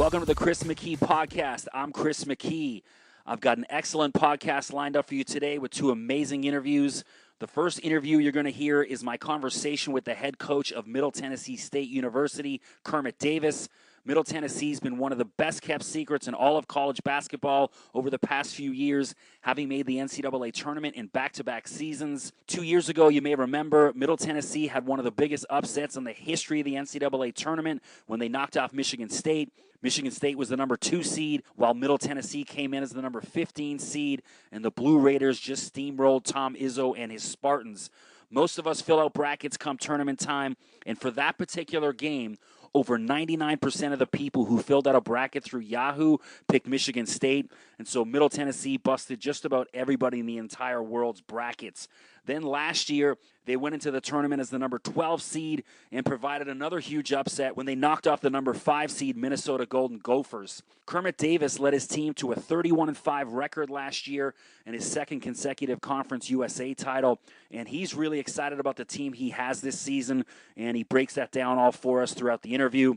Welcome to the Chris McKee Podcast. I'm Chris McKee. I've got an excellent podcast lined up for you today with two amazing interviews. The first interview you're going to hear is my conversation with the head coach of Middle Tennessee State University, Kermit Davis. Middle Tennessee's been one of the best-kept secrets in all of college basketball over the past few years, having made the NCAA tournament in back-to-back seasons. 2 years ago, you may remember, Middle Tennessee had one of the biggest upsets in the history of the NCAA tournament when they knocked off Michigan State. Michigan State was the number 2 seed, while Middle Tennessee came in as the number 15 seed, and the Blue Raiders just steamrolled Tom Izzo and his Spartans. Most of us fill out brackets come tournament time, and for that particular game, over 99% of the people who filled out a bracket through Yahoo picked Michigan State, and so Middle Tennessee busted just about everybody in the entire world's brackets. Then last year, they went into the tournament as the number 12 seed and provided another huge upset when they knocked off the number 5 seed Minnesota Golden Gophers. Kermit Davis led his team to a 31-5 record last year and his second consecutive Conference USA title, and he's really excited about the team he has this season, and he breaks that down all for us throughout the interview.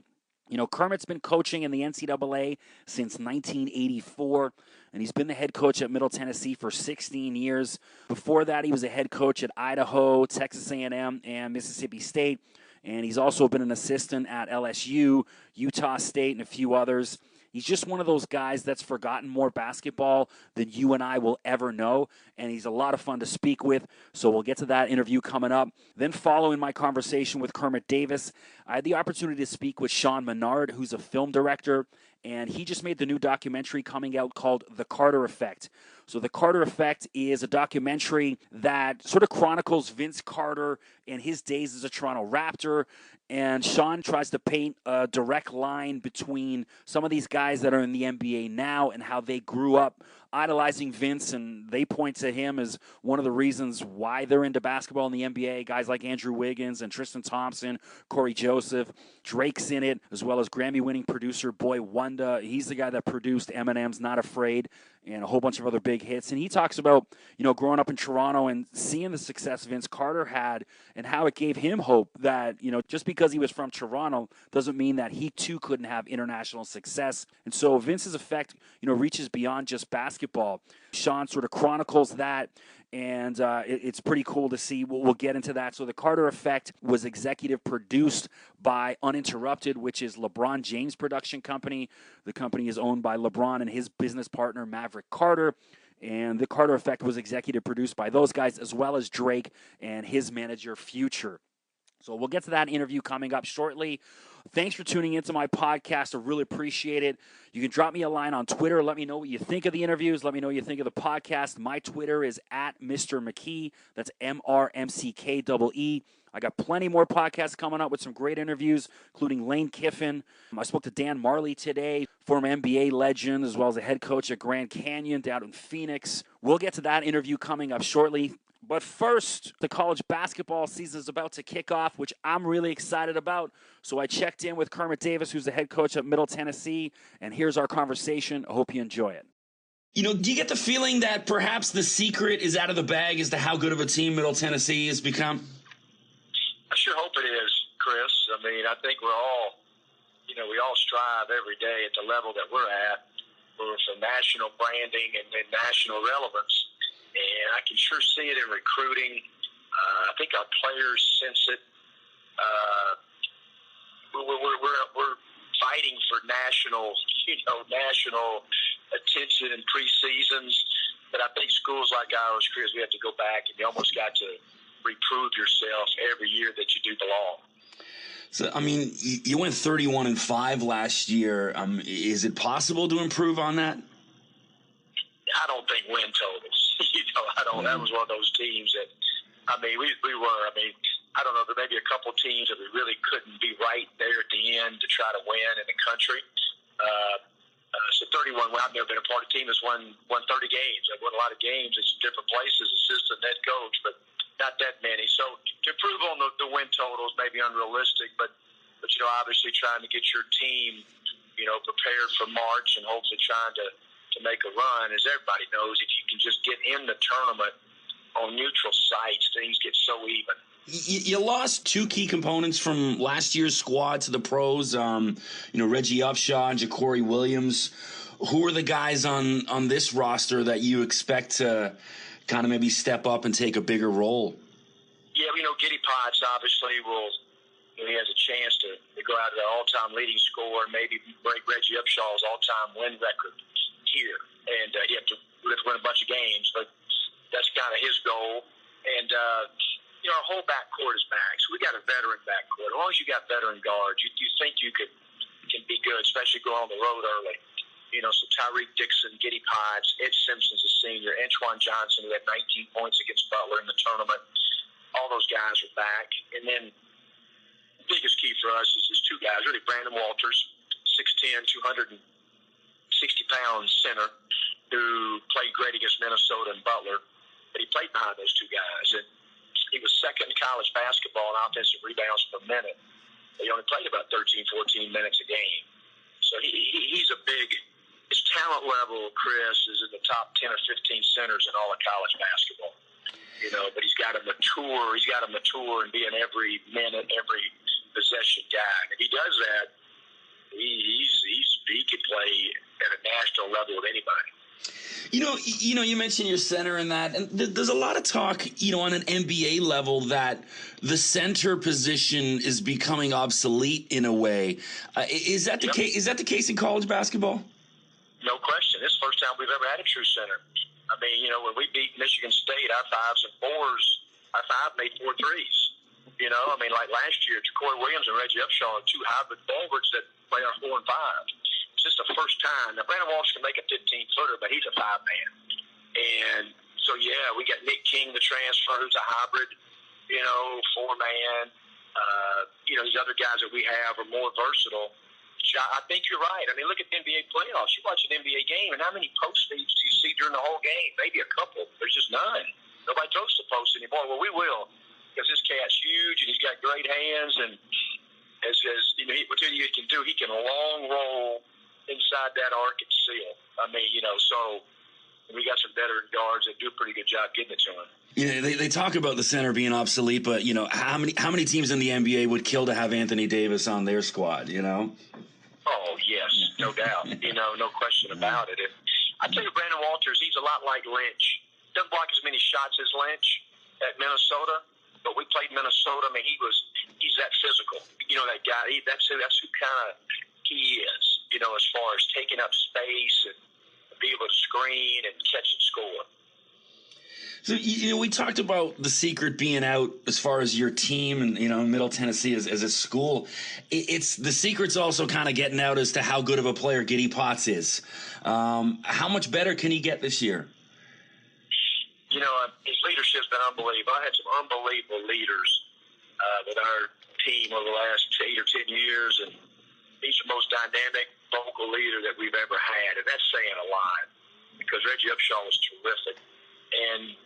You know, Kermit's been coaching in the NCAA since 1984, and he's been the head coach at Middle Tennessee for 16 years. Before that, he was a head coach at Idaho, Texas A&M, and Mississippi State, and he's also been an assistant at LSU, Utah State, and a few others. He's just one of those guys that's forgotten more basketball than you and I will ever know, and he's a lot of fun to speak with, so we'll get to that interview coming up. Then following my conversation with Kermit Davis, I had the opportunity to speak with Sean Menard, who's a film director, and he just made the new documentary coming out called The Carter Effect. So The Carter Effect is a documentary that sort of chronicles Vince Carter and his days as a Toronto Raptor, and Sean tries to paint a direct line between some of these guys that are in the NBA now and how they grew up idolizing Vince, and they point to him as one of the reasons why they're into basketball in the NBA. Guys like Andrew Wiggins and Tristan Thompson, Corey Joseph, Drake's in it, as well as Grammy-winning producer Boy Wonder. He's the guy that produced Eminem's Not Afraid and a whole bunch of other big hits. And he talks about, you know, growing up in Toronto and seeing the success Vince Carter had and how it gave him hope that, you know, just because he was from Toronto doesn't mean that he too couldn't have international success. And so Vince's effect, you know, reaches beyond just basketball. Sean sort of chronicles that, and it's pretty cool to see. We'll get into that. So The Carter Effect was executive produced by Uninterrupted, which is LeBron James' production company. The company is owned by LeBron and his business partner, Maverick Carter. And The Carter Effect was executive produced by those guys, as well as Drake and his manager, Future. So we'll get to that interview coming up shortly. Thanks for tuning into my podcast. I really appreciate it. You can drop me a line on Twitter. Let me know what you think of the interviews. Let me know what you think of the podcast. My Twitter is at Mr. McKee. That's MRMCKEE. I got plenty more podcasts coming up with some great interviews, including Lane Kiffin. I spoke to Dan Marley today, former NBA legend, as well as a head coach at Grand Canyon down in Phoenix. We'll get to that interview coming up shortly. But first, the college basketball season is about to kick off, which I'm really excited about. So I checked in with Kermit Davis, who's the head coach at Middle Tennessee, and here's our conversation. I hope you enjoy it. You know, do you get the feeling that perhaps the secret is out of the bag as to how good of a team Middle Tennessee has become? I sure hope it is, Chris. I mean, I think we're all, you know, we all strive every day at the level that we're at for national branding and national relevance. And I can sure see it in recruiting. I think our players sense it. We're fighting for national attention in preseasons. But I think schools like ours, Chris, we have to go back and you almost got to reprove yourself every year that you do belong. So, I mean, you went 31-5 last year. Is it possible to improve on that? I don't think win totals. That was one of those teams that, I mean, we were. I mean, I don't know. There may be a couple teams that we really couldn't be right there at the end to try to win in the country. So 31. I've never been a part of a team that's won 30 games. I've won a lot of games in different places, assistant head coach, but not that many. So to improve on the win totals may be unrealistic, but you know, obviously trying to get your team, you know, prepared for March and hopefully trying to make a run. As everybody knows, if you can just get in the tournament on neutral sites, things get so even. You lost two key components from last year's squad to the pros. Reggie Upshaw and Ja'Cory Williams. Who are the guys on this roster that you expect to kind of maybe step up and take a bigger role? Yeah, Giddy Potts obviously he has a chance to go out to the all-time leading scorer and maybe break Reggie Upshaw's all-time win record here. And he have to win a bunch of games, but that's kind of his goal. And, our whole backcourt is back. So we got a veteran backcourt. As long as you got veteran guards, you think you can be good, especially going on the road early. So Tyreek Dixon, Giddy Potts, Ed Simpson's a senior, Antoine Johnson, who had 19 points against Butler in the tournament. All those guys are back. And then the biggest key for us is two guys, really, Brandon Walters, 6'10", 260-pound center, who played great against Minnesota and Butler. But he played behind those two guys. And he was second in college basketball in offensive rebounds per minute. But he only played about 13, 14 minutes a game. So he's a big – his talent level, Chris, is in the top 10 or 15 centers in all of college basketball. But he's got to mature. He's got to mature and be an every minute, every possession guy. And if he does that, he could play at a national level with anybody. You mentioned your center in that, and there's a lot of talk, on an NBA level that the center position is becoming obsolete in a way. Is that the case? Is that the case in college basketball? No question. This is the first time we've ever had a true center. When we beat Michigan State, our five made 4 threes. Like last year, Ja'Cory Williams and Reggie Upshaw are two hybrid forwards that play our 4 and 5. It's just the first time. Now, Brandon Walsh can make a 15-footer, but he's a 5-man. And so, we got Nick King, the transfer, who's a hybrid, 4-man. These other guys that we have are more versatile. I think you're right. Look at the NBA playoffs. You watch an NBA game, and how many post feeds do you see during the whole game? Maybe a couple. There's just none. Nobody throws the post anymore. Well, we will, because this cat's huge, and he's got great hands, and what he can do, he can long roll inside that arc and seal. So we got some veteran guards that do a pretty good job getting it to him. They talk about the center being obsolete, but how many teams in the NBA would kill to have Anthony Davis on their squad? Oh yes, no doubt. No question about it. I tell you, Brandon Walters, he's a lot like Lynch. Doesn't block as many shots as Lynch at Minnesota, but we played Minnesota. He's that physical. That guy. That's who kind of he is. As far as taking up space and be able to screen and catch and score. So, we talked about the secret being out as far as your team and, Middle Tennessee as a school. It's the secret's also kind of getting out as to how good of a player Giddy Potts is. How much better can he get this year? His leadership's been unbelievable. I had some unbelievable leaders with our team over the last 8 or 10 years, and he's the most dynamic vocal leader that we've ever had, and that's saying a lot because Reggie Upshaw was terrific. And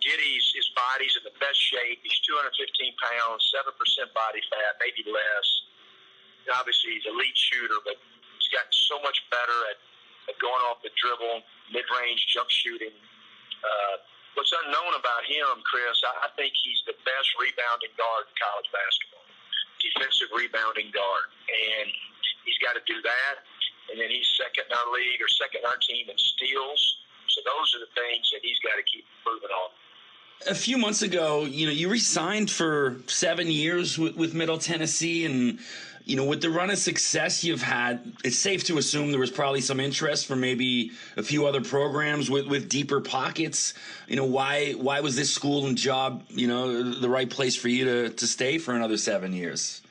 Giddy's his body's in the best shape. He's 215 pounds, 7% body fat, maybe less. Obviously, he's an elite shooter, but he's gotten so much better at going off the dribble, mid-range jump shooting. What's unknown about him, Chris, I think he's the best rebounding guard in college basketball, defensive rebounding guard. And he's got to do that. And then he's second in our league or second in our team in steals. So those are the things that he's got to keep improving on. A few months ago, you re-signed for 7 years with Middle Tennessee, and with the run of success you've had, it's safe to assume there was probably some interest from maybe a few other programs with deeper pockets. Why was this school and job, the right place for you to stay for another 7 years?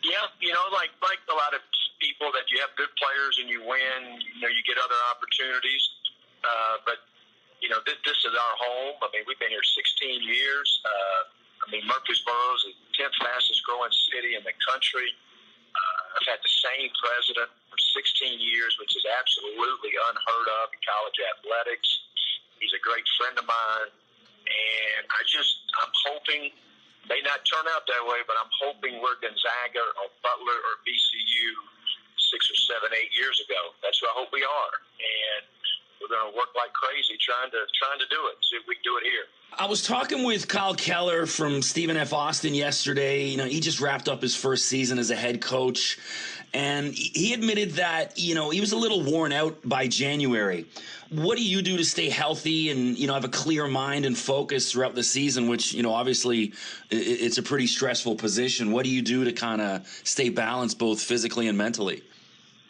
Yeah, like a lot of people that you have good players and you win, you get other opportunities. But this is our home. We've been here 16 years. Murfreesboro is the 10th fastest growing city in the country. I've had the same president for 16 years, which is absolutely unheard of in college athletics. He's a great friend of mine. And I'm hoping, may not turn out that way, but I'm hoping we're Gonzaga or Butler or VCU 6 or 7, 8 years ago. That's who I hope we are. And with going to work like crazy trying to do it. See if we can do it here. I was talking with Kyle Keller from Stephen F. Austin yesterday. You know, he just wrapped up his first season as a head coach, and he admitted that, you know, he was a little worn out by January. What do you do to stay healthy and, you know, have a clear mind and focus throughout the season, which, you know, obviously it's a pretty stressful position. What do you do to kind of stay balanced both physically and mentally?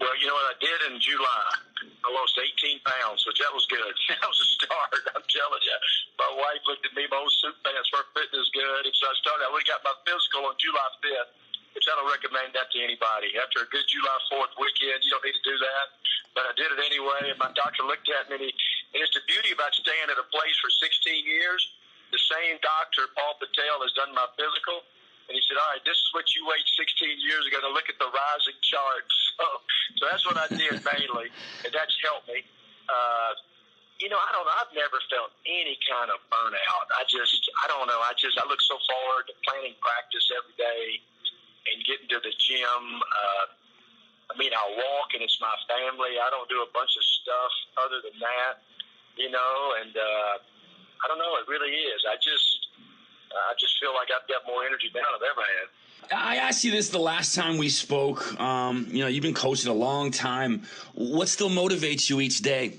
Well, you know what I did in July? I lost 18 pounds, which that was good. That was a start, I'm telling you. My wife looked at me, my old suit pants weren't fitting as good. And so I started, I would have got my physical on July 5th, which I don't recommend that to anybody. After a good July 4th weekend, you don't need to do that. But I did it anyway, and my doctor looked at me, and it's the beauty about staying at a place for 16 years. The same doctor, Paul Patel, has done my physical. And he said, all right, this is what you weighed 16 years ago. Now look at the rising charts. So that's what I did mainly, and that's helped me. You know, I don't know. I've never felt any kind of burnout. I don't know. I look so forward to planning practice every day and getting to the gym. I mean, I walk, and it's my family. I don't do a bunch of stuff other than that, you know, and I don't know. It really is. I just feel like I've got more energy than I've ever had. I asked you this the last time we spoke. You know, you've been coaching a long time. What still motivates you each day?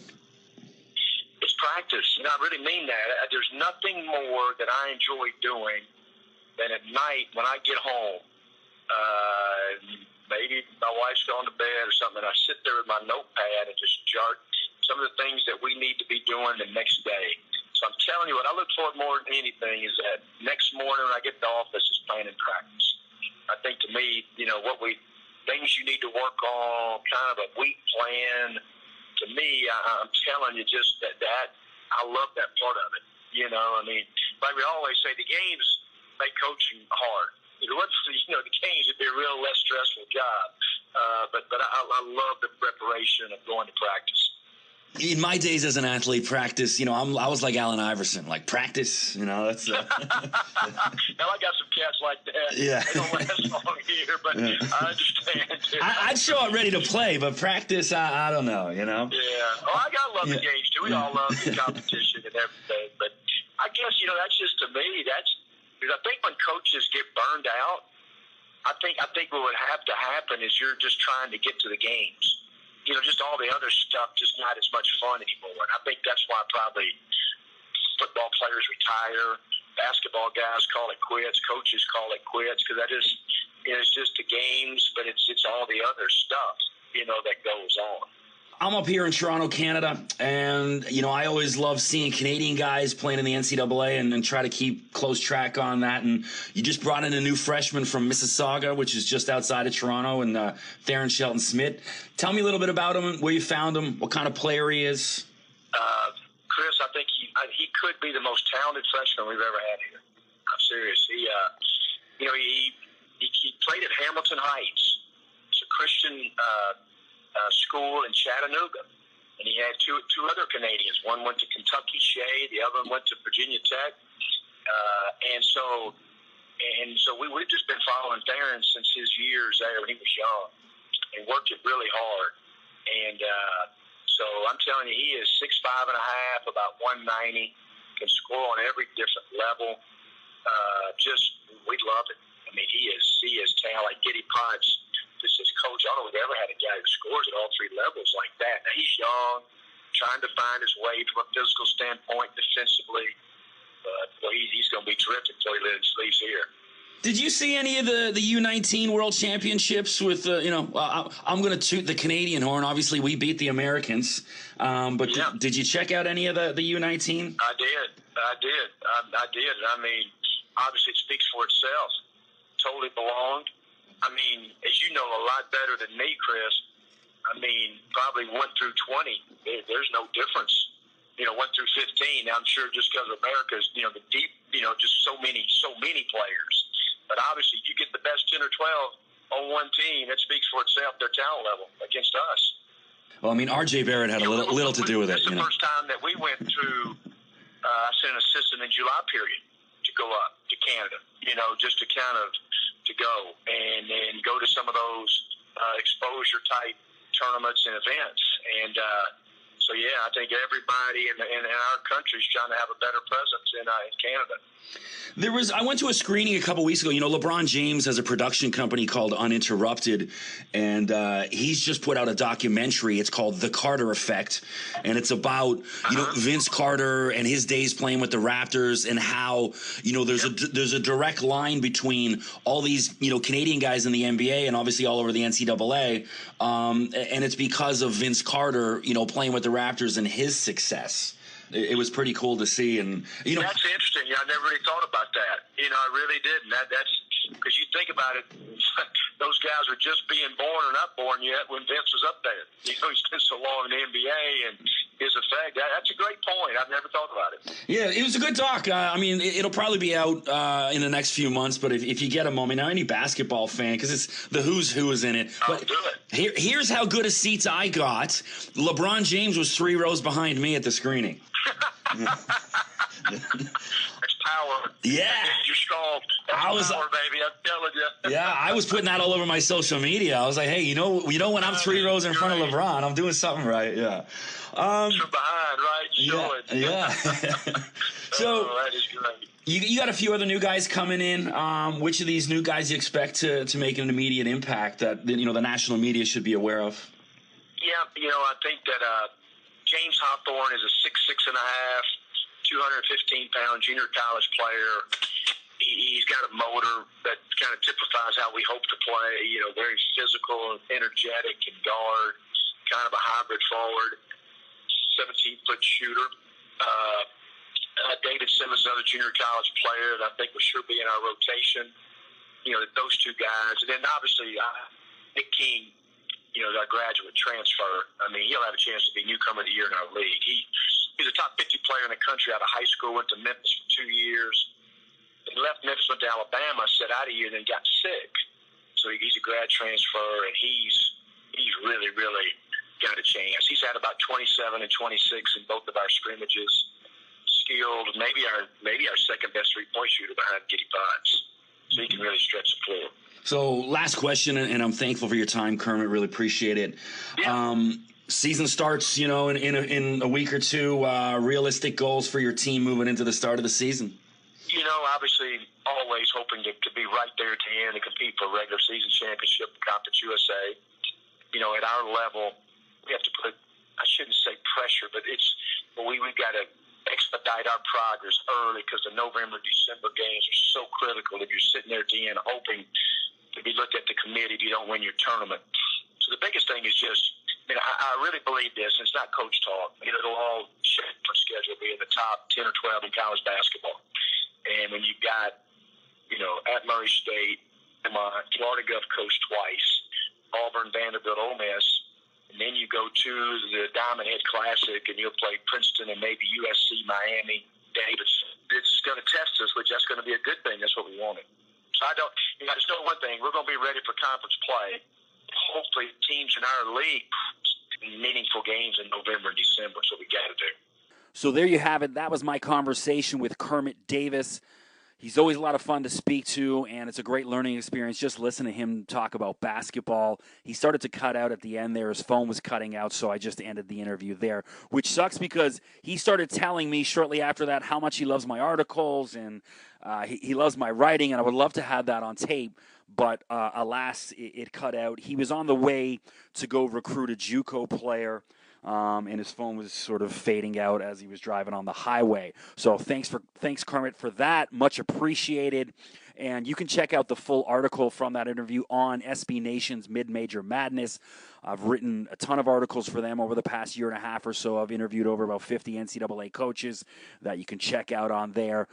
It's practice. You know, I really mean that. There's nothing more that I enjoy doing than at night when I get home. Maybe my wife's gone to bed or something, and I sit there with my notepad and just jot some of the things that we need to be doing the next day. So I'm telling you, what I look forward more than anything is that next morning when I get to the office is planning practice. I think to me, you know, things you need to work on, kind of a week plan. To me, I'm telling you just that I love that part of it. You know, I mean, like we always say, the games make coaching hard. If it wasn't for, you know, the games, it'd be a real less stressful job. But I love the preparation of going to practice. In my days as an athlete, practice, you know, I was like Allen Iverson, like practice, you know, that's... Now, I got some cats like that. Yeah. They don't last long here, but yeah. I understand. I'd show up ready to play, but practice, I don't know, you know? Yeah. Oh, I got to love the games, too. We all love the competition and everything. But I guess, you know, that's just, to me, because I think when coaches get burned out, I think what would have to happen is you're just trying to get to the games. You know, just all the other stuff, just not as much fun anymore. And I think that's why probably football players retire, basketball guys call it quits, coaches call it quits, because it's just the games, but it's all the other stuff, you know, that goes on. I'm up here in Toronto, Canada, and, you know, I always love seeing Canadian guys playing in the NCAA and try to keep close track on that. And you just brought in a new freshman from Mississauga, which is just outside of Toronto, and Shelton-szmidt. Tell me a little bit about him, where you found him, what kind of player he is. Chris, I think he could be the most talented freshman we've ever had here. I'm serious. He played at Hamilton Heights. It's a Christian school in Chattanooga, and he had two other Canadians. One went to Kentucky Shea, the other one went to Virginia Tech, and so we've just been following Theron since his years there when he was young, and worked it really hard. And so I'm telling you, he is 6'5.5", about 190, can score on every different level. We love it. I mean, he is talented. Like Giddy Potts, this is coach. I don't know if we ever had a guy who scores at all three levels like that. Now, he's young, trying to find his way from a physical standpoint, defensively. But he's going to be terrific until he leaves here. Did you see any of the U19 World Championships with, I'm going to toot the Canadian horn. Obviously, we beat the Americans. But yeah. Did you check out any of the U19? I did. I mean, obviously, it speaks for itself. Totally belonged. I mean, as you know a lot better than me, Chris, I mean, probably 1 through 20, there's no difference. 1 through 15, I'm sure just because of America's, the deep, just so many players. But obviously, you get the best 10 or 12 on one team, it speaks for itself, their talent level against us. Well, I mean, R.J. Barrett had a little to do with it. This is the first time that we went through, I sent an assistant in July period to go up to Canada, just to kind of to go and go to some of those exposure-type tournaments and events. And So yeah, I think everybody in our country is trying to have a better presence in Canada. I went to a screening a couple weeks ago. You know, LeBron James has a production company called Uninterrupted, and he's just put out a documentary. It's called The Carter Effect, and it's about Vince Carter and his days playing with the Raptors, and how there's a direct line between all these Canadian guys in the NBA and obviously all over the NCAA, and it's because of Vince Carter playing with the Raptors and his success. It was pretty cool to see, and that's interesting. Yeah, I never really thought about that. I really didn't. That's because you think about it, those guys were just being born or not born yet when Vince was up there. He's been so long in the NBA and his effect. That's a great point. I've never thought about it. Yeah, it was a good doc. It'll probably be out in the next few months, but if you get a moment, now any basketball fan, because it's the who's who is in it. But do it. Here's how good a seats I got. LeBron James was 3 rows behind me at the screening. That's power. Yeah. You're strong. That's power, baby. I'm telling you. Yeah, I was putting that all over my social media. I was like, hey, you know when I'm 3 rows in front of LeBron, I'm doing something right. Yeah. From behind, right? Yeah. So that is great. You got a few other new guys coming in. Which of these new guys you expect to make an immediate impact that the national media should be aware of? Yeah, I think that James Hawthorne is a 6'6.5", 215-pound junior college player. He's got a motor that kind of typifies how we hope to play. Very physical, energetic, and guard. Kind of a hybrid forward. 17-foot shooter. David Simmons, another junior college player that I think will sure be in our rotation. Those two guys. And then obviously Nick King, our graduate transfer. He'll have a chance to be newcomer of the year in our league. He's a top 50 player in the country out of high school, went to Memphis for 2 years. He left Memphis, went to Alabama, sat out a year, and then got sick. So he's a grad transfer, and he's really, really got a chance. He's had about 27 and 26 in both of our scrimmages. Skilled, maybe our second best three-point shooter behind Giddy Potts. So he can really stretch the floor. So last question, and I'm thankful for your time, Kermit. Really appreciate it. Yeah. Season starts, in a week or two. Realistic goals for your team moving into the start of the season. Obviously, always hoping to be right there at the end and compete for a regular season championship, Conference USA. At our level, we have to put, I shouldn't say pressure, but we've got to expedite our progress early because the November, December games are so critical. If you're sitting there at the end hoping to be looked at the committee if you don't win your tournament. So the biggest thing is just, I really believe this, and it's not coach talk. It'll all shape for schedule, be in the top 10 or 12 in college basketball. And when you've got, at Murray State, Florida Gulf Coast twice, Auburn, Vanderbilt, Ole Miss, and then you go to the Diamond Head Classic, and you'll play Princeton and maybe USC, Miami, Davis. It's going to test us, which that's going to be a good thing. That's what we wanted. So I just know one thing. We're going to be ready for conference play. Hopefully teams in our league meaningful games in November and December, so we got to do. So there you have it. That was my conversation with Kermit Davis. He's always a lot of fun to speak to, and it's a great learning experience just listening to him talk about basketball. He started to cut out at the end there. His phone was cutting out, so I just ended the interview there, which sucks because he started telling me shortly after that how much he loves my articles and he loves my writing, and I would love to have that on tape. But alas, it cut out. He was on the way to go recruit a JUCO player, and his phone was sort of fading out as he was driving on the highway. So thanks Kermit for that. Much appreciated. And you can check out the full article from that interview on SB Nation's Mid-Major Madness. I've written a ton of articles for them over the past year and a half or so. I've interviewed over about 50 NCAA coaches that you can check out on there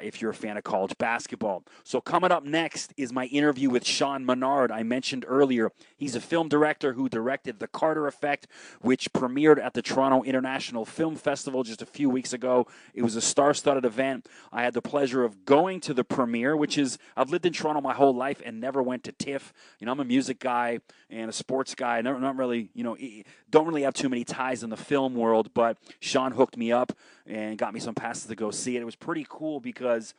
if you're a fan of college basketball. So coming up next is my interview with Sean Menard. I mentioned earlier, he's a film director who directed The Carter Effect, which premiered at the Toronto International Film Festival just a few weeks ago. It was a star-studded event. I had the pleasure of going to the premiere, which is is I've lived in Toronto my whole life and never went to TIFF. I'm a music guy and a sports guy. Not really, don't really have too many ties in the film world, but Sean hooked me up and got me some passes to go see it. It was pretty cool because,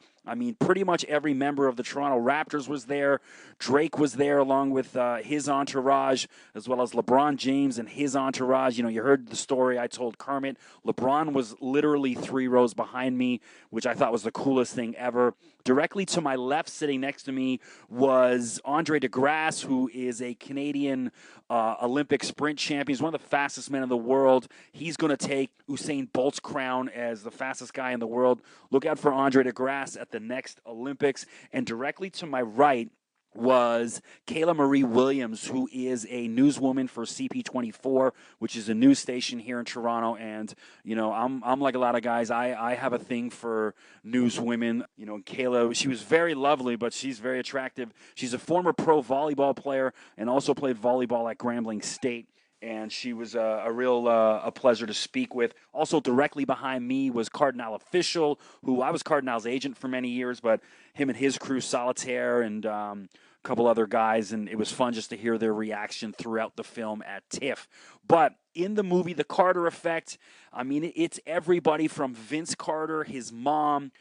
pretty much every member of the Toronto Raptors was there. Drake was there along with his entourage, as well as LeBron James and his entourage. You heard the story I told Kermit. LeBron was literally 3 rows behind me, which I thought was the coolest thing ever. Directly to my left, sitting next to me, was Andre DeGrasse, who is a Canadian Olympic sprint champion. He's one of the fastest men in the world. He's going to take Usain Bolt's crown as the fastest guy in the world. Look out for Andre DeGrasse at the next Olympics. And directly to my right was Kayla-Marie Williams, who is a newswoman for CP24, which is a news station here in Toronto. And, I'm like a lot of guys. I have a thing for newswomen. Kayla, she was very lovely, but she's very attractive. She's a former pro volleyball player and also played volleyball at Grambling State. And she was a real pleasure to speak with. Also, directly behind me was Cardinal Official, who I was Cardinal's agent for many years, but him and his crew, Solitaire, and a couple other guys, and it was fun just to hear their reaction throughout the film at TIFF. But in the movie, The Carter Effect, it's everybody from Vince Carter, his mom,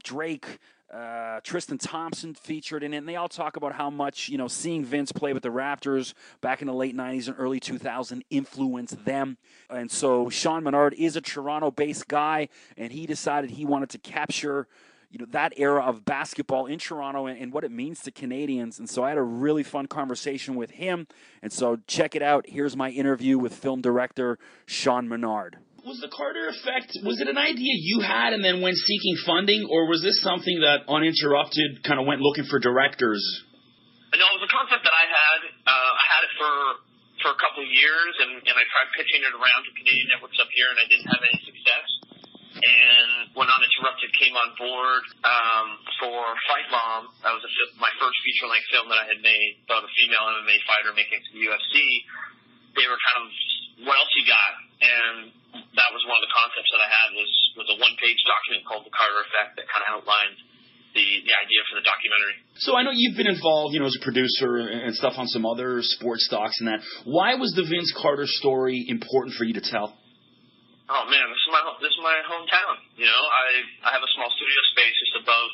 Drake, Tristan Thompson featured in it, and they all talk about how much, seeing Vince play with the Raptors back in the late 90s and early 2000s influenced them. And so Sean Menard is a Toronto-based guy, and he decided he wanted to capture, that era of basketball in Toronto and what it means to Canadians. And so I had a really fun conversation with him. And so check it out. Here's my interview with film director Sean Menard. Was the Carter Effect, was it an idea you had and then went seeking funding, or was this something that Uninterrupted kind of went looking for directors? No, it was a concept that I had. I had it for a couple of years, and I tried pitching it around to Canadian networks up here, and I didn't have any success. And when Uninterrupted came on board for Fight Mom, that was my first feature-length film that I had made about a female MMA fighter making it to the UFC. They were kind of, what else you got? And that was one of the concepts that I had was a one-page document called The Carter Effect that kind of outlined the idea for the documentary. So I know you've been involved, as a producer and stuff on some other sports docs and that. Why was the Vince Carter story important for you to tell? Oh man, this is my hometown. I have a small studio space just above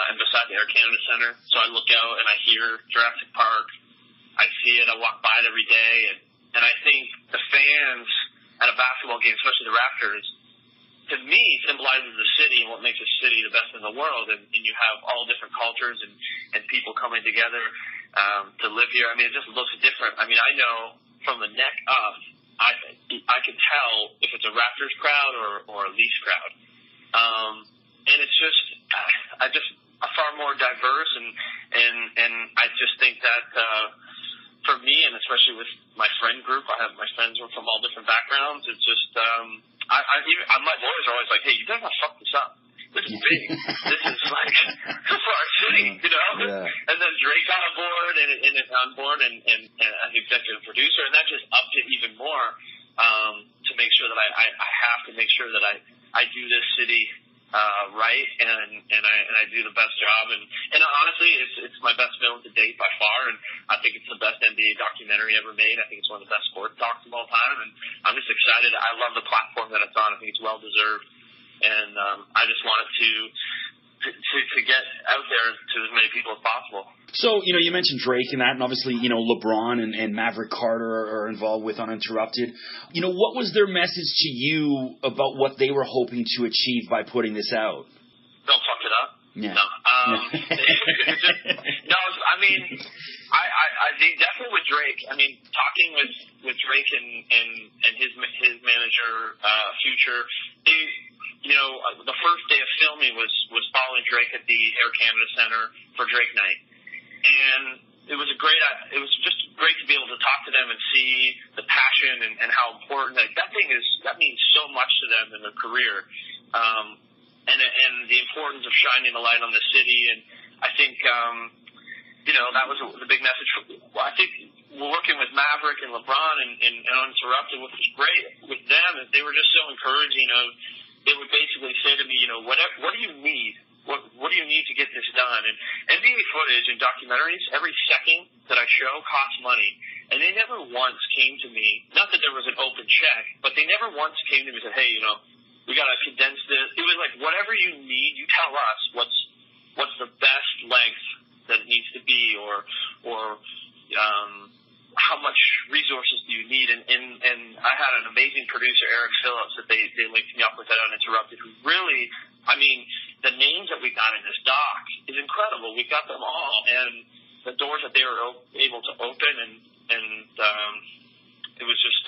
and beside the Air Canada Centre. So I look out and I hear Jurassic Park. I see it. I walk by it every day, and I think the fans at a basketball game, especially the Raptors, to me symbolizes the city and what makes a city the best in the world. And you have all different cultures and people coming together to live here. It just looks different. I know from the neck up, I could tell if it's a Raptors crowd or a Leafs crowd. And it's just far more diverse, and I just think that for me, and especially with my friend group, I have my friends from all different backgrounds. It's just my boys are always like, "Hey, you guys gotta fuck this up. This is big. This is like this is our city, Yeah. And then Drake got on board and as executive producer, and that just upped it even more to make sure that I have to make sure that I do this city right, and I do the best job, and honestly, it's my best film to date by far, and I think it's the best NBA documentary ever made. I think it's one of the best sports docs of all time, and I'm just excited. I love the platform that it's on. I think it's well deserved, and I just want it to get out there to as many people as possible. So, you mentioned Drake and that, and obviously, LeBron and Maverick Carter are involved with Uninterrupted. What was their message to you about what they were hoping to achieve by putting this out? Don't fuck it up. Yeah. No. No, I think definitely with Drake. Talking with Drake and his manager, Future, the first day of filming was following Drake at the Air Canada Centre for Drake Night. And it was just great to be able to talk to them and see the passion and how important that means so much to them in their career. And the importance of shining a light on the city. And I think, that was the big message. I think we're working with Maverick and LeBron and Uninterrupted, which was great with them. They were just so encouraging they would basically say to me, what do you need what do you need to get this done? And NBA footage and documentaries, every second that I show costs money. And they never once came to me, not that there was an open check, but they never once came to me and said, hey, we got to condense this. It was like, whatever you need, you tell us what's the best length that it needs to be, or how much resources do you need? And I had an amazing producer, Eric Phillips, that they linked me up with at Uninterrupted, who really, the names that we got in this doc is incredible. We got them all, and the doors that they were able to open, and it was just,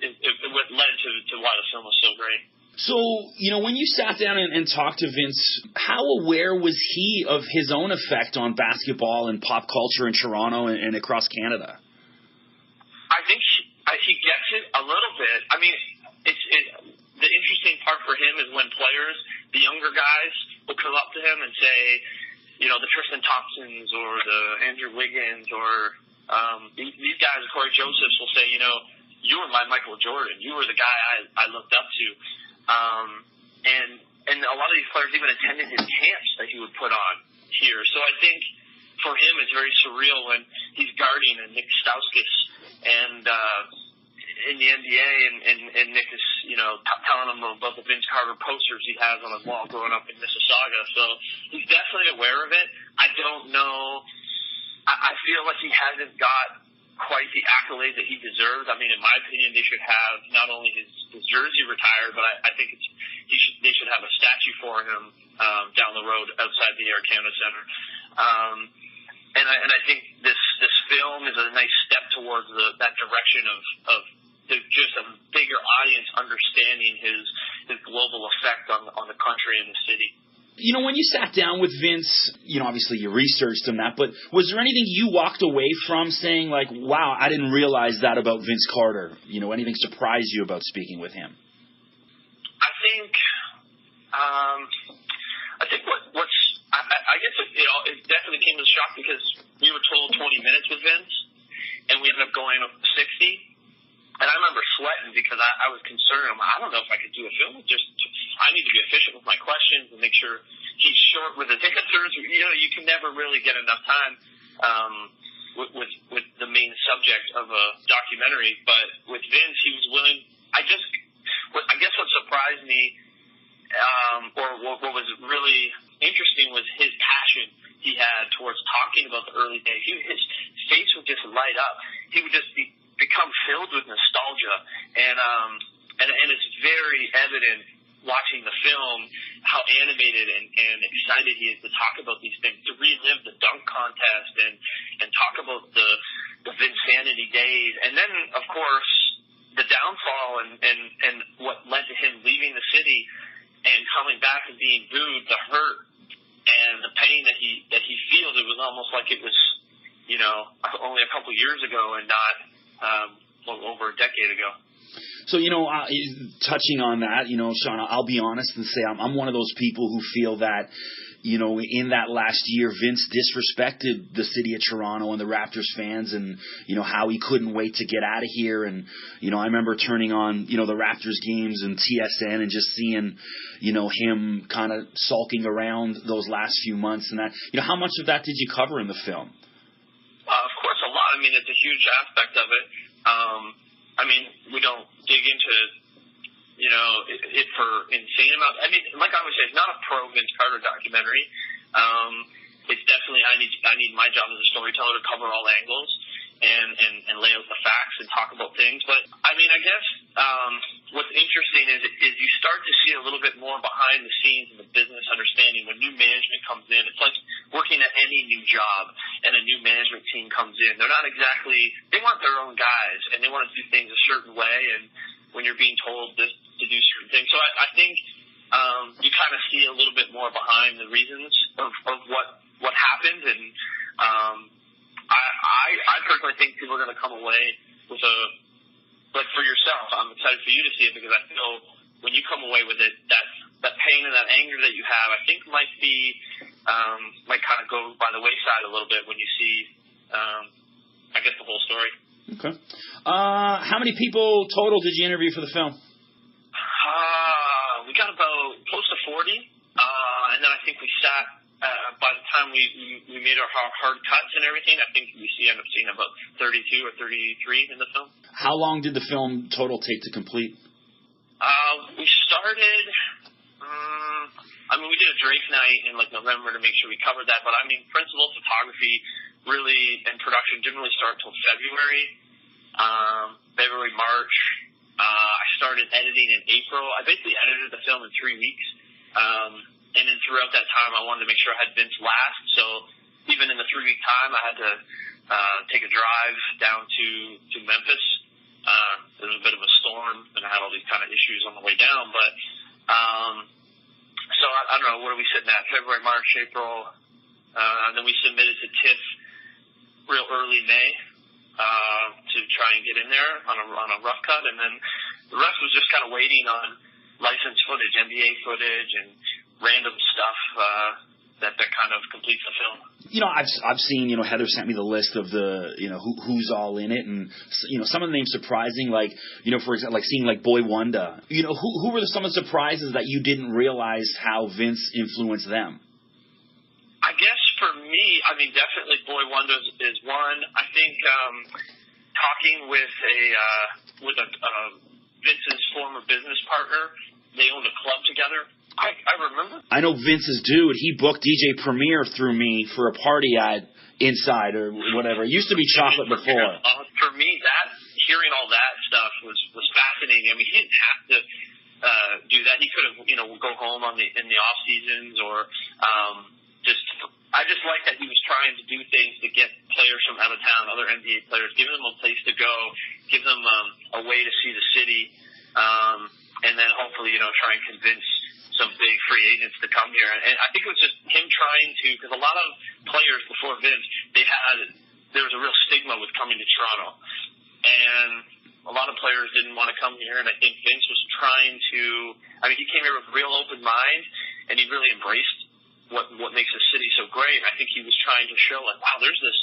it led to why the film was so great. So, when you sat down and talked to Vince, how aware was he of his own effect on basketball and pop culture in Toronto and across Canada? I think he gets it a little bit. The interesting part for him is when players, the younger guys, will come up to him and say, the Tristan Thompsons or the Andrew Wiggins or these guys, Corey Josephs, will say, you were my Michael Jordan. You were the guy I looked up to. And a lot of these players even attended his camps that he would put on here. So I think for him it's very surreal when he's guarding Nick Stauskas and in the NBA and Nick is, telling him about the Vince Carter posters he has on his wall growing up in Mississauga. So he's definitely aware of it. I don't know. I feel like he hasn't got quite the accolades that he deserves. In my opinion, they should have not only his jersey retired, but I think they should have a statue for him down the road outside the Air Canada Center. And I think this film is a nice step towards that direction of just a bigger audience understanding his global effect on the country and the city. When you sat down with Vince, obviously you researched him but was there anything you walked away from saying like, wow, I didn't realize that about Vince Carter? Anything surprised you about speaking with him? I think I guess it definitely came as a shock because we were told 20 minutes with Vince and we ended up going up to 60. And I remember sweating because I was concerned. I don't know if I could do a film. I need to be efficient with my questions and make sure he's short with his answers. You can never really get enough time with the main subject of a documentary. But with Vince, he was willing. I guess what surprised me, or what was really interesting, was his passion he had towards talking about the early days. His face would just light up. He would just become filled with nostalgia, and it's very evident watching the film how animated and excited he is to talk about these things, to relive the dunk contest and talk about the Vinsanity days, and then of course the downfall and what led to him leaving the city and coming back and being booed, the hurt and the pain that he feels. It was almost like it was only a couple years ago and not over a decade ago. So, touching on that, Sean, I'll be honest and say I'm one of those people who feel that, in that last year, Vince disrespected the city of Toronto and the Raptors fans and, how he couldn't wait to get out of here. And, I remember turning on, the Raptors games and TSN and just seeing, him kind of sulking around those last few months and that. How much of that did you cover in the film? Of course, a lot. It's a huge aspect of it. We don't dig into, it for insane amounts. Like I would say, it's not a pro Vince Carter documentary. It's definitely, I need my job as a storyteller to cover all angles and lay out the facts and talk about things. But, I guess what's interesting is you start to see a little bit more behind the scenes and the business understanding when new management comes in. It's like working at any new job and a new management team comes in. They're not exactly, they want their own guys and they want to do things a certain way, and when you're being told to do certain things. So I think you kind of see a little bit more behind the reasons of what happened, and I personally think people are going to come away with like for yourself, I'm excited for you to see it because I feel when you come away with it, that pain and that anger that you have, I think might kind of go by the wayside a little bit when you see, I guess, the whole story. Okay. How many people total did you interview for the film? We got about close to 40, and then I think we we made our hard cuts and everything. I think we end up seeing about 32 or 33 in the film. How long did the film total take to complete? We started. We did a Drake night in like November to make sure we covered that. But principal photography really and production didn't really start until February, March. I started editing in April. I basically edited the film in 3 weeks. And then throughout that time, I wanted to make sure I had Vince last. So even in the 3-week time, I had to take a drive down to Memphis. There was a bit of a storm, and I had all these kind of issues on the way down. But so I don't know, what are we sitting at? February, March, April. And then we submitted to TIFF real early May to try and get in there on a rough cut. And then the rest was just kind of waiting on licensed footage, NBA footage, and random stuff that kind of completes the film. I've seen, Heather sent me the list of the, who's all in it, and, some of the names surprising, like, for example, like seeing like Boy Wonder. Who were some of the surprises that you didn't realize how Vince influenced them? I guess for me, definitely Boy Wonder is one. I think talking with Vince's former business partner, they owned a club together. I remember. I know Vince's dude. He booked DJ Premier through me for a party at Inside or whatever. It used to be Chocolate before. For me, hearing all that stuff was fascinating. He didn't have to do that. He could have, go home in the off seasons or I just like that he was trying to do things to get players from out of town, other NBA players, giving them a place to go, give them a way to see the city, and then hopefully, try and convince some big free agents to come here. And I think it was just him trying to, because a lot of players before Vince, there was a real stigma with coming to Toronto. And a lot of players didn't want to come here, and I think Vince was trying to, he came here with a real open mind, and he really embraced what makes the city so great. I think he was trying to show, like, wow, there's this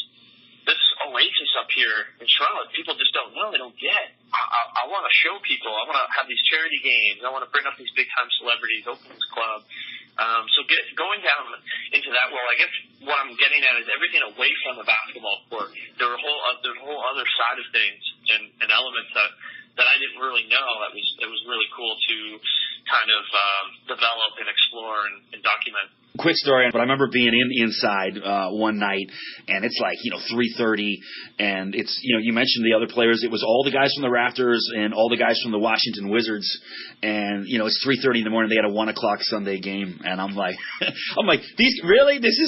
oasis up here in Toronto that people just don't know, they don't get. I want to show people. I want to have these charity games. I want to bring up these big-time celebrities, open this club. So going down into that world, I guess what I'm getting at is everything away from the basketball court. There's a whole other side of things and elements that I didn't really know. It was really cool to kind of develop and explore and document. Quick story, but I remember being inside one night, and it's like 3:30, and it's you mentioned the other players. It was all the guys from the Raptors and all the guys from the Washington Wizards, and it's 3:30 in the morning. They had a 1:00 Sunday game, and I'm like, this is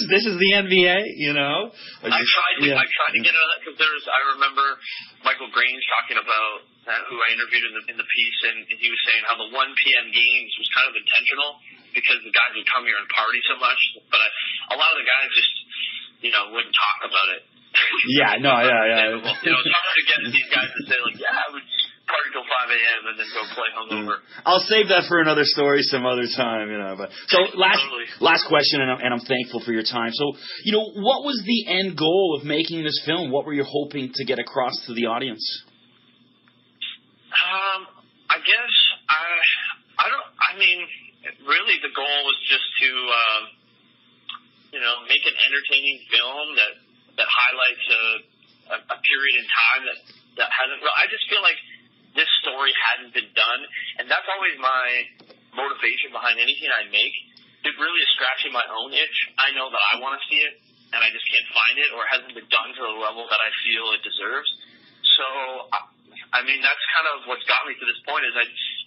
the NBA, I tried to get on that because I remember Michael Grange talking about who I interviewed in the piece, and he was saying how the 1 p.m. games was kind of intentional because the guys would come here and party so much, but a lot of the guys just, wouldn't talk about it. Yeah, no, yeah. It's hard to get these guys to say, like, I would party till 5 a.m. and then go play hungover. I'll save that for another story some other time, But so last question, and I'm thankful for your time. So, what was the end goal of making this film? What were you hoping to get across to the audience? I guess really the goal was just to, make an entertaining film that highlights a period in time that hasn't. I just feel like this story hadn't been done, and that's always my motivation behind anything I make. It really is scratching my own itch. I know that I want to see it, and I just can't find it, or it hasn't been done to the level that I feel it deserves. So, that's kind of what's got me to this point. Is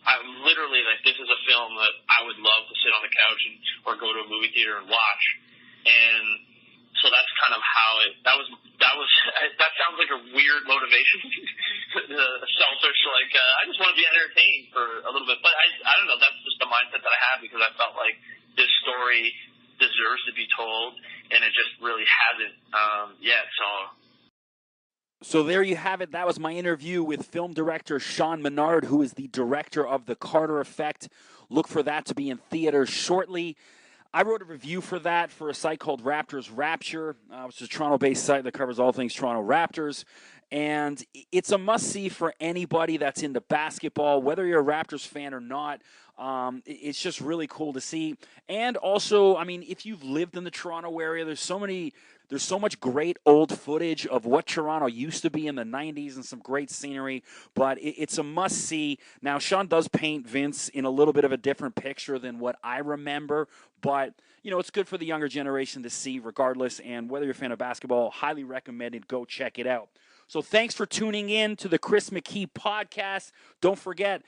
I'm literally like, this is a film that I would love to sit on the couch or go to a movie theater and watch. And so that's kind of how that sounds like a weird motivation, selfish, like, I just want to be entertained for a little bit. But I don't know, that's just the mindset that I have because I felt like this story deserves to be told, and it just really hasn't yet, So there you have it. That was my interview with film director Sean Menard, who is the director of The Carter Effect. Look for that to be in theaters shortly. I wrote a review for that for a site called Raptors Rapture, which is a Toronto-based site that covers all things Toronto Raptors. And it's a must-see for anybody that's into basketball, whether you're a Raptors fan or not. It's just really cool to see. And also, I mean, if you've lived in the Toronto area, there's so much great old footage of what Toronto used to be in the 90s and some great scenery, but it's a must-see. Now, Sean does paint Vince in a little bit of a different picture than what I remember, but, you know, it's good for the younger generation to see regardless, and whether you're a fan of basketball, highly recommended. Go check it out. So thanks for tuning in to the Chris McKee Podcast. Don't forget,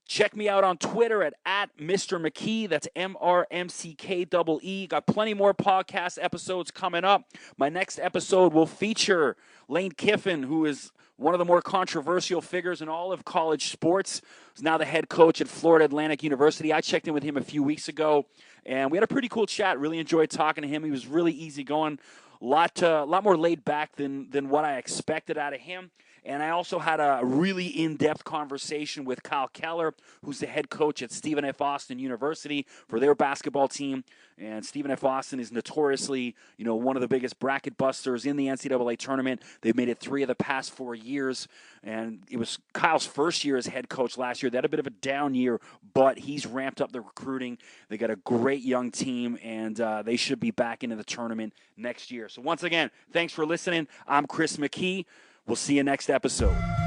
check me out on Twitter at Mr. McKee. That's MRMCKEE. Got plenty more podcast episodes coming up. My next episode will feature Lane Kiffin, who is one of the more controversial figures in all of college sports. He's now the head coach at Florida Atlantic University. I checked in with him a few weeks ago, and we had a pretty cool chat. Really enjoyed talking to him. He was really easygoing. A lot more laid back than what I expected out of him. And I also had a really in-depth conversation with Kyle Keller, who's the head coach at Stephen F. Austin University for their basketball team. And Stephen F. Austin is notoriously, you know, one of the biggest bracket busters in the NCAA tournament. They've made it 3 of the past 4 years. And it was Kyle's first year as head coach last year. They had a bit of a down year, but he's ramped up the recruiting. They got a great young team, and they should be back into the tournament next year. So once again, thanks for listening. I'm Chris McKee. We'll see you next episode.